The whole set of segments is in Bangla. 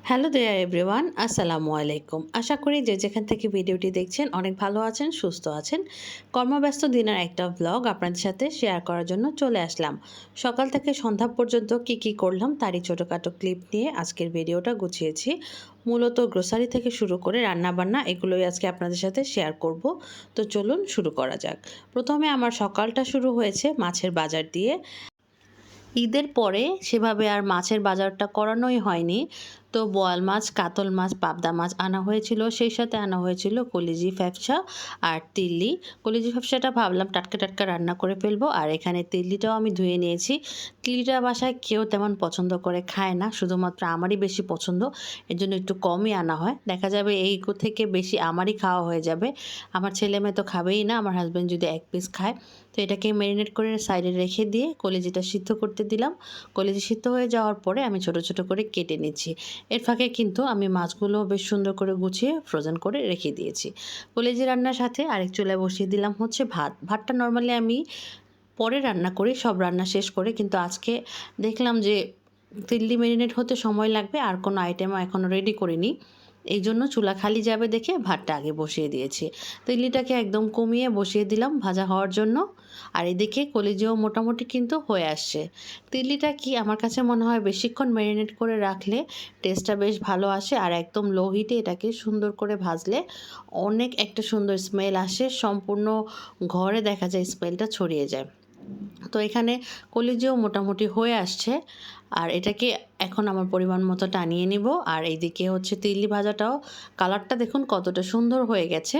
হ্যালো দেয়ার এভরিওয়ান, আসসালামু আলাইকুম। আশা করি যে যেখান থেকে ভিডিওটি দেখছেন অনেক ভালো আছেন, সুস্থ আছেন। কর্মব্যস্ত দিনের একটা ব্লগ আপনাদের সাথে শেয়ার করার জন্য চলে আসলাম। সকাল থেকে সন্ধ্যা পর্যন্ত কি করলাম তারই ছোটোখাটো ক্লিপ নিয়ে আজকের ভিডিওটা গুছিয়েছি। মূলত গ্রোসারি থেকে শুরু করে রান্নাবান্না এগুলোই আজকে আপনাদের সাথে শেয়ার করব। তো চলুন শুরু করা যাক। প্রথমে আমার সকালটা শুরু হয়েছে মাছের বাজার দিয়ে। ঈদের পরে সেভাবে আর মাছের বাজারটা করানোই হয়নি। তো বোয়াল মাছ, কাতল মাছ, পাবদা মাছ আনা হয়েছিল। সেই সাথে আনা হয়েছিল কলিজি ফ্যাপসা আর তিল্লি। কলিজি ফ্যাপসাটা ভাবলাম টাটকা টাটকা রান্না করে ফেলবো, আর এখানে তিল্লিটাও আমি ধুয়ে নিয়েছি। তিল্লিটা বাসায় কেউ তেমন পছন্দ করে খায় না, শুধুমাত্র আমারই বেশি পছন্দ। এর জন্য একটু কমই আনা হয়। দেখা যাবে এই থেকে বেশি আমারই খাওয়া হয়ে যাবে। আমার ছেলে মেয়ে তো খাবেই না, আমার হাজব্যান্ড যদি এক পিস খায়। তো এটাকে ম্যারিনেট করে সাইডে রেখে দিয়ে কলিজিটা সিদ্ধ করতে দিলাম। কলিজি সিদ্ধ হয়ে যাওয়ার পরে আমি ছোট ছোট করে কেটে নিচ্ছি। এর ফাঁকে কিন্তু আমি মাছগুলো বেশ সুন্দর করে গুছিয়ে ফ্রোজেন করে রেখে দিয়েছি। কলিজি রান্নার সাথে আরেক চুলায় বসিয়ে দিলাম হচ্ছে ভাতটা নর্মালি আমি পরে রান্না করি, সব রান্না শেষ করে, কিন্তু আজকে দেখলাম যে তিল্লি ম্যারিনেট হতে সময় লাগবে, আর কোনো আইটেমও এখনও রেডি করিনি। এই জন্য চুলা খালি যাবে দেখে ভাতটা আগে বসিয়ে দিয়েছি। তিল্লিটাকে একদম কমিয়ে বসিয়ে দিলাম ভাজা হওয়ার জন্য। আর এদিকে কলিজিও মোটামুটি কিন্তু হয়ে আসছে। তিল্লিটা কি আমার কাছে মনে হয় বেশিক্ষণ ম্যারিনেট করে রাখলে টেস্টটা বেশ ভালো আসে, আর একদম লো হিটে এটাকে সুন্দর করে ভাজলে অনেক একটা সুন্দর স্মেল আসে, সম্পূর্ণ ঘরে দেখা যায় স্মেলটা ছড়িয়ে যায়। তো এখানে কলিজিও মোটামুটি হয়ে আসছে, আর এটাকে এখন আমার পরিমাণ মতো টানিয়ে নিব। আর এইদিকে হচ্ছে তিল্লি ভাজাটাও কালারটা দেখুন কতটা সুন্দর হয়ে গেছে।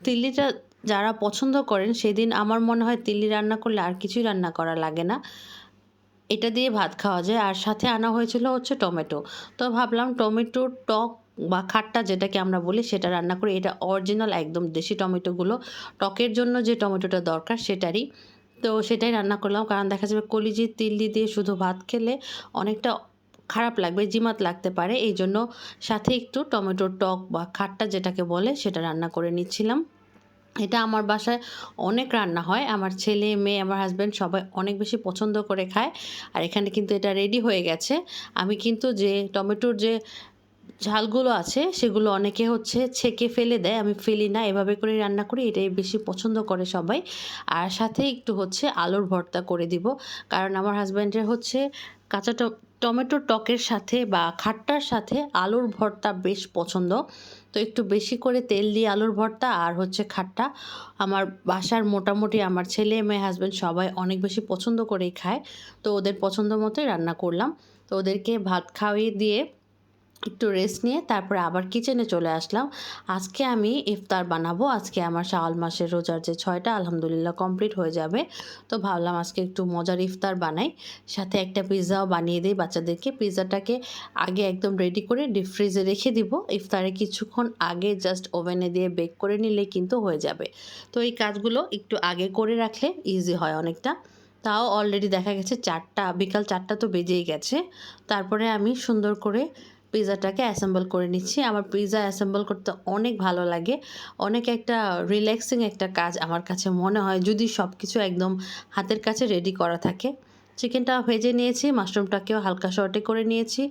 তিল্লিটা যারা পছন্দ করেন সেদিন আমার মনে হয় তিল্লি রান্না করলে আর কিছুই রান্না করা লাগে না, এটা দিয়ে ভাত খাওয়া যায়। আর সাথে আনা হয়েছিল হচ্ছে টমেটো। তো ভাবলাম টমেটোর টক বা খাট্টা যেটাকে আমরা বলি সেটা রান্না করি। এটা অরিজিনাল একদম দেশি টমেটোগুলো, টকের জন্য যে টমেটোটা দরকার সেটারই। তো সেটাই রান্না করলাম, কারণ দেখা যাবে কলিজি তিল্লি দিয়ে শুধু ভাত খেলে অনেকটা খারাপ লাগবে, জিমাত লাগতে পারে। এই জন্য সাথে একটু টমেটোর টক বা খাট্টা যেটাকে বলে সেটা রান্না করে নিচ্ছিলাম। এটা আমার বাসায় অনেক রান্না হয়, আমার ছেলে মেয়ে আমার হাজব্যান্ড সবাই অনেক বেশি পছন্দ করে খায়। আর এখানে কিন্তু এটা রেডি হয়ে গেছে। আমি কিন্তু যে টমেটোর যে ঝালগুলো আছে সেগুলো অনেকে হচ্ছে ছেঁকে ফেলে দেয়, আমি ফেলি না, এভাবে করে রান্না করি, এটাই বেশি পছন্দ করে সবাই। আর সাথে একটু হচ্ছে আলুর ভর্তা করে দিব, কারণ আমার হাজব্যান্ডের হচ্ছে কাঁচা টমেটোর টকের সাথে বা খাট্টার সাথে আলুর ভর্তা বেশ পছন্দ। তো একটু বেশি করে তেল দিয়ে আলুর ভর্তা আর হচ্ছে খাট্টা আমার বাসার মোটামুটি আমার ছেলে মেয়ে হাজব্যান্ড সবাই অনেক বেশি পছন্দ করেই খায়। তো ওদের পছন্দ মতোই রান্না করলাম। তো ওদেরকে ভাত খাওয়িয়ে দিয়ে একটু রেস্ট নিয়ে তারপরে আবার কিচেনে চলে আসলাম। আজকে আমি ইফতার বানাবো। আজকে আমার শাওয়াল মাসের রোজার যে 6টা আলহামদুলিল্লাহ কমপ্লিট হয়ে যাবে। তো ভাবলাম আজকে একটু মজার ইফতার বানাই, সাথে একটা পিৎজাও বানিয়ে দিই বাচ্চাদেরকে। পিৎজাটাকে আগে একদম রেডি করে ডিপ ফ্রিজে রেখে দিব, ইফতারে কিছুক্ষণ আগে জাস্ট ওভেনে দিয়ে বেক করে নিলে কিন্তু হয়ে যাবে। তো এই কাজগুলো একটু আগে করে রাখলে ইজি হয় অনেকটা। তাও অলরেডি দেখা গেছে বিকাল 4টা তো বেজেই গেছে। তারপরে আমি সুন্দর করে পিৎজাটাকে অ্যাসেম্বল করে নিচ্ছি। আমার পিৎজা অ্যাসেম্বল করতে অনেক ভালো লাগে। অনেক একটা রিল্যাক্সিং একটা কাজ আমার কাছে মনে হয়, যদি সব কিছু একদম হাতের কাছে রেডি করা থাকে। চিকেনটা ভেজে নিয়েছি, মাশরুমটাকেও হালকা শর্টে করে নিয়েছি,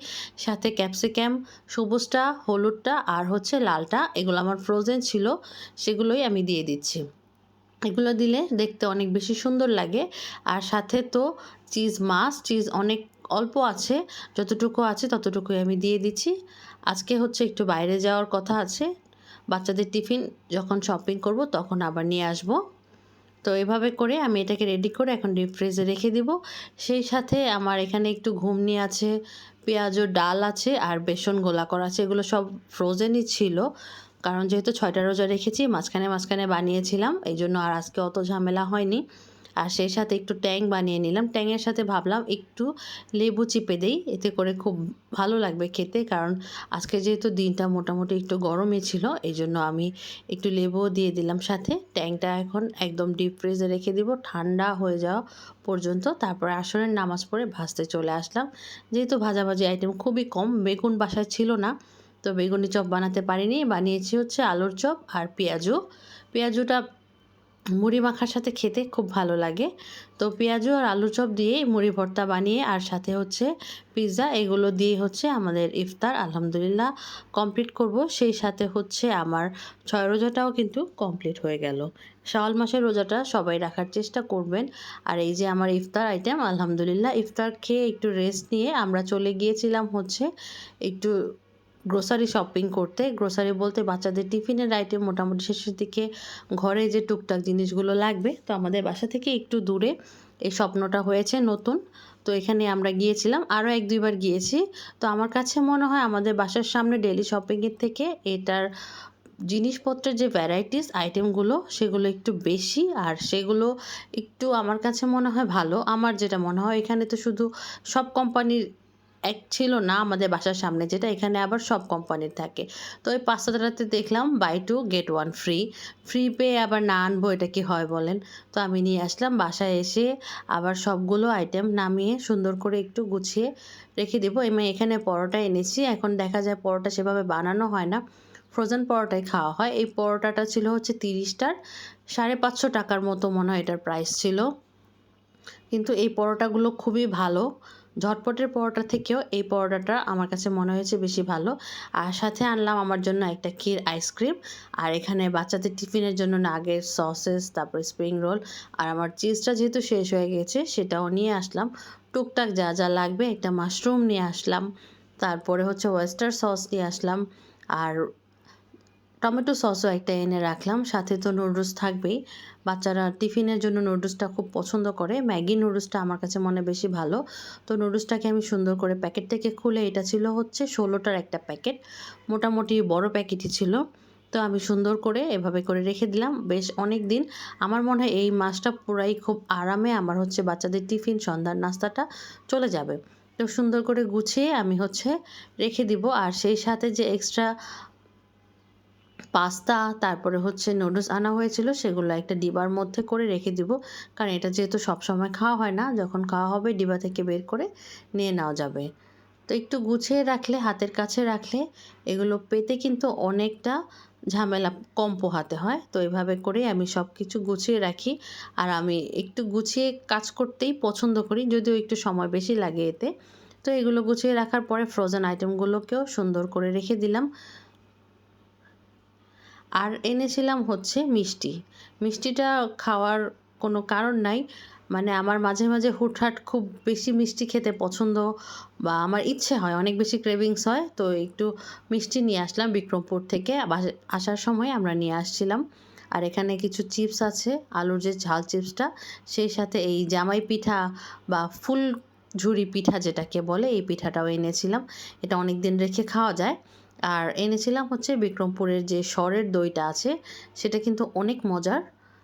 সাথে ক্যাপসিকাম, সবুজটা, হলুদটা আর হচ্ছে লালটা, এগুলো আমার ফ্রোজেন ছিল, সেগুলোই আমি দিয়ে দিচ্ছি। এগুলো দিলে দেখতে অনেক বেশি সুন্দর লাগে। আর সাথে তো চিজ অনেক অল্প আছে, যতটুকু আছে ততটুকুই আমি দিয়ে দিচ্ছি। আজকে হচ্ছে একটু বাইরে যাওয়ার কথা আছে, বাচ্চাদের টিফিন যখন শপিং করব তখন আবার নিয়ে আসব। তো এভাবে করে আমি এটাকে রেডি করে এখন ডিপ ফ্রিজে রেখে দিব। সেই সাথে আমার এখানে একটু ঘুগনি আছে, পেঁয়াজ ও ডাল আছে, আর বেসন গোলা করা আছে, এগুলো সব ফ্রোজেনই ছিল। কারণ যেহেতু 6টা রোজা রেখেছি, মাঝখানে বানিয়েছিলাম, এই জন্য আর আজকে অত ঝামেলা হয়নি। আর সেই সাথে একটু ট্যাং বানিয়ে নিলাম। ট্যাংয়ের সাথে ভাবলাম একটু লেবু চিপে দেই, এতে করে খুব ভালো লাগবে খেতে। কারণ আজকে যেহেতু দিনটা মোটামুটি একটু গরমই ছিল, এই জন্য আমি একটু লেবুও দিয়ে দিলাম সাথে। ট্যাংটা এখন একদম ডিপ ফ্রিজে রেখে দিব ঠান্ডা হয়ে যাওয়া পর্যন্ত। তারপরে আসরের নামাজ পড়ে ভাজতে চলে আসলাম। যেহেতু ভাজাভাজি আইটেম খুবই কম, বেগুন বাসায় ছিল না, তো বেগুনি চপ বানাতে পারিনি, বানিয়েছি হচ্ছে আলুর চপ আর পেঁয়াজুটা মুড়ি মাখার সাথে খেতে খুব ভালো লাগে। তো পেঁয়াজু আর আলু চপ দিয়ে মুড়ি ভর্তা বানিয়ে আর সাথে হচ্ছে পিৎজা, এগুলো দিয়ে হচ্ছে আমাদের ইফতার আলহামদুলিল্লাহ কমপ্লিট করব। সেই সাথে হচ্ছে আমার 6 রোজাটাও কিন্তু কমপ্লিট হয়ে গেল। শাওয়াল মাসের রোজাটা সবাই রাখার চেষ্টা করবেন। আর এই যে আমার ইফতার আইটেম, আলহামদুলিল্লাহ ইফতার খেয়ে একটু রেস্ট নিয়ে আমরা চলে গিয়েছিলাম হচ্ছে একটু গ্রোসারি শপিং করতে। গ্রোসারি বলতে বাচ্চাদের টিফিনের আইটেম, মোটামুটি শেষের দিকে ঘরে যে টুকটাক জিনিসগুলো লাগবে। তো আমাদের বাসা থেকে একটু দূরে এই স্বপ্নটা হয়েছে নতুন। তো এখানে আমরা গিয়েছিলাম, আরও 1-2 বার গিয়েছি। তো আমার কাছে মনে হয় আমাদের বাসার সামনে ডেইলি শপিংয়ের থেকে এটার জিনিসপত্রের যে ভ্যারাইটিস আইটেমগুলো সেগুলো একটু বেশি, আর সেগুলো একটু আমার কাছে মনে হয় ভালো। আমার যেটা মনে হয় এখানে তো শুধু সব কোম্পানির এক ছিল না আমাদের বাসার সামনে যেটা, এখানে আবার সব কোম্পানির থাকে। তো ওই ৫-৭টাতে দেখলাম বাই 2 গেট 1 ফ্রি। ফ্রি পেয়ে আবার না আনবো, এটা কি হয় বলেন? তো আমি নিয়ে আসলাম। বাসায় এসে আবার সবগুলো আইটেম নামিয়ে সুন্দর করে একটু গুছিয়ে রেখে দেবো। আমি এখানে পরোটা এনেছি। এখন দেখা যায় পরোটা সেভাবে বানানো হয় না, ফ্রোজেন পরোটাই খাওয়া হয়। এই পরোটাটা ছিল হচ্ছে 30টার 550 টাকার মতো মনে হয় এটার প্রাইস ছিল। কিন্তু এই পরোটাগুলো খুবই ভালো। ঝটপটের পরোটা থেকেও এই পরোটাটা আমার কাছে মনে হয়েছে বেশি ভালো। আর সাথে আনলাম আমার জন্য একটা ক্ষীর আইসক্রিম। আর এখানে বাচ্চাদের টিফিনের জন্য নাগেটস, সসেস, তারপরে স্প্রিং রোল। আর আমার চিজটা যেহেতু শেষ হয়ে গেছে সেটাও নিয়ে আসলাম। টুকটাক যা যা লাগবে, একটা মাশরুম নিয়ে আসলাম। তারপরে হচ্ছে ওয়েস্টার সস নিয়ে আসলাম। আর টমেটো সসও একটা এনে রাখলাম। সাথে তো নুডলস থাকবেই। বাচ্চারা টিফিনের জন্য নুডলসটা খুব পছন্দ করে। ম্যাগি নুডলসটা আমার কাছে মনে বেশি ভালো। তো নুডলসটাকে আমি সুন্দর করে প্যাকেট থেকে খুলে, এটা ছিল হচ্ছে 16টার একটা প্যাকেট। মোটামুটি বড় প্যাকেটই ছিল। তো আমি সুন্দর করে এভাবে করে রেখে দিলাম বেশ অনেক দিন। আমার মনে হয় এই মাসটা পুরাই খুব আরামে আমার হচ্ছে বাচ্চাদের টিফিন, সন্ধ্যার নাস্তাটা চলে যাবে। তো সুন্দর করে গুছিয়ে আমি হচ্ছে রেখে দিব। আর সেই সাথে যে এক্সট্রা পাস্তা, তারপরে হচ্ছে নুডলস আনা হয়েছিল, সেগুলো একটা ডিবার মধ্যে করে রেখে দিব। কারণ এটা যেহেতু সবসময় খাওয়া হয় না, যখন খাওয়া হবে ডিবা থেকে বের করে নিয়ে নেওয়া যাবে। তো একটু গুছিয়ে রাখলে, হাতের কাছে রাখলে এগুলো পেতে কিন্তু অনেকটা ঝামেলা কম পোহাতে হয়। তো এভাবে করে আমি সব কিছু গুছিয়ে রাখি। আর আমি একটু গুছিয়ে কাজ করতেই পছন্দ করি, যদিও একটু সময় বেশি লাগে এতে। তো এগুলো গুছিয়ে রাখার পরে ফ্রোজেন আইটেমগুলোকেও সুন্দর করে রেখে দিলাম। আর এনেছিলাম হচ্ছে মিষ্টি। মিষ্টিটা খাওয়ার কোনো কারণ নাই। মানে আমার মাঝে মাঝে হুটহাট খুব বেশি মিষ্টি খেতে পছন্দ, বা আমার ইচ্ছে হয়, অনেক বেশি ক্রেভিংস হয়। তো একটু মিষ্টি নিয়ে আসলাম বিক্রমপুর থেকে। আসার সময় আমরা নিয়ে আসছিলাম। আর এখানে কিছু চিপস আছে, আলুর যে ঝাল চিপসটা, সেই সাথে এই জামাই পিঠা বা ফুল ঝুরি পিঠা যেটাকে বলে, এই পিঠাটাও এনেছিলাম। এটা অনেক দিন রেখে খাওয়া যায়। আর এনেছিলাম হচ্ছে বিক্রমপুরের যে সরের দইটা আছে, সেটা কিন্তু অনেক মজার।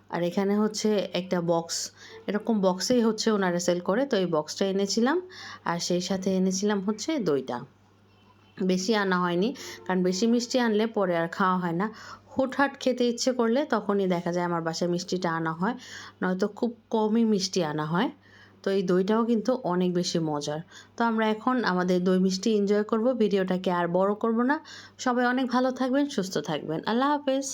আর এখানে হচ্ছে একটা বক্স, এরকম বক্সেই হচ্ছে ওনারা সেল করে, তো এই বক্সটা এনেছিলাম। আর সেই সাথে এনেছিলাম হচ্ছে দইটা। বেশি আনা হয়নি, কারণ বেশি মিষ্টি আনলে পরে আর খাওয়া হয় না। হুটহাট খেতে ইচ্ছে করলে তখনই দেখা যায় আমার বাসায় মিষ্টিটা আনা হয়, নয়তো খুব কমই মিষ্টি আনা হয়। তো এই দইটাও কিন্তু অনেক বেশি মজার। তো আমরা এখন আমাদের দই মিষ্টি এনজয় করব। ভিডিওটাকে আর বড় করব না। সবাই অনেক ভালো থাকবেন, সুস্থ থাকবেন। আল্লাহ হাফেজ।